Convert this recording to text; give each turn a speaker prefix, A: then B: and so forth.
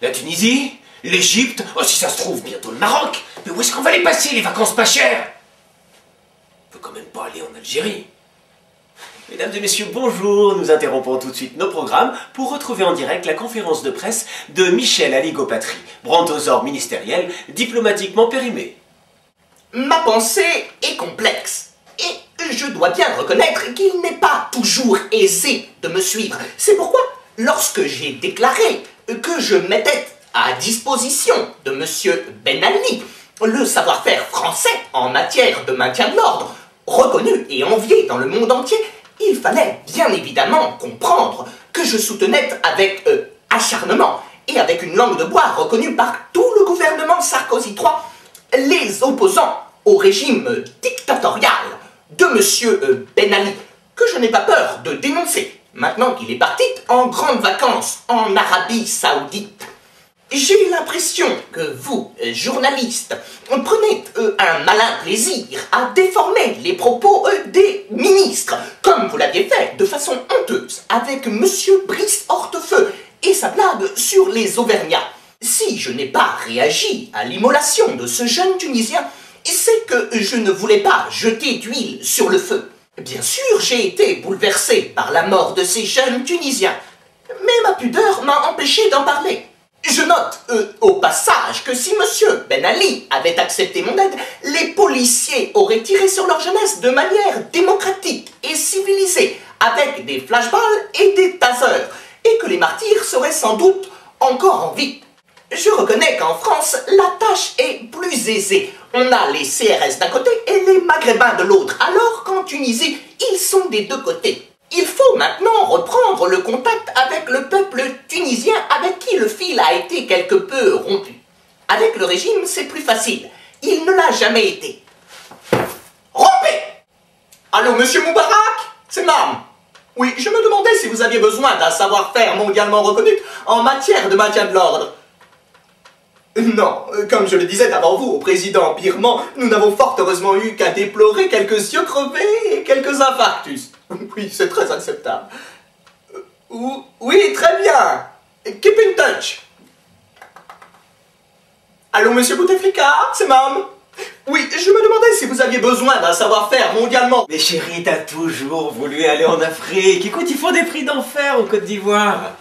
A: La Tunisie? L'Égypte? Oh, si ça se trouve, bientôt le Maroc. Mais où est-ce qu'on va les passer, les vacances pas chères? On peut quand même pas aller en Algérie. Mesdames et messieurs, bonjour. Nous interrompons tout de suite nos programmes pour retrouver en direct la conférence de presse de Michel Aligopatry, brontosaure ministériel diplomatiquement périmé.
B: Ma pensée est complexe. Et je dois bien reconnaître qu'il n'est pas toujours aisé de me suivre. C'est pourquoi, lorsque j'ai déclaré que je mettais à disposition de M. Ben Ali le savoir-faire français en matière de maintien de l'ordre, reconnu et envié dans le monde entier, il fallait bien évidemment comprendre que je soutenais avec acharnement et avec une langue de bois reconnue par tout le gouvernement Sarkozy III les opposants au régime dictatorial de M. Ben Ali, que je n'ai pas peur de dénoncer, maintenant qu'il est parti en grandes vacances en Arabie Saoudite. J'ai l'impression que vous, journalistes, prenez un malin plaisir à déformer les propos des ministres, comme vous l'aviez fait de façon honteuse avec M. Brice Hortefeux et sa blague sur les Auvergnats. Si je n'ai pas réagi à l'immolation de ce jeune Tunisien, c'est que je ne voulais pas jeter d'huile sur le feu. Bien sûr, j'ai été bouleversé par la mort de ces jeunes Tunisiens, mais ma pudeur m'a empêché d'en parler. Je note au passage que si M. Ben Ali avait accepté mon aide, les policiers auraient tiré sur leur jeunesse de manière démocratique et civilisée, avec des flashballs et des tasers, et que les martyrs seraient sans doute encore en vie. Je reconnais qu'en France, la tâche est plus aisée. On a les CRS d'un côté et les Maghrébins de l'autre, alors qu'en Tunisie, ils sont des deux côtés. Il faut maintenant reprendre le contact avec le peuple tunisien avec qui le fil a été quelque peu rompu. Avec le régime, c'est plus facile. Il ne l'a jamais été. Rompez! Allô, monsieur Moubarak? C'est Mam. Oui, je me demandais si vous aviez besoin d'un savoir-faire mondialement reconnu en matière de maintien de l'ordre. Non, comme je le disais avant vous, au président birman, nous n'avons fort heureusement eu qu'à déplorer quelques yeux crevés et quelques infarctus. Oui, c'est très acceptable. Oui, très bien. Keep in touch. Allô, monsieur Bouteflika, c'est Mam. Oui, je me demandais si vous aviez besoin d'un savoir-faire
A: Mais chérie, t'as toujours voulu aller en Afrique. Écoute, ils font des prix d'enfer en Côte d'Ivoire.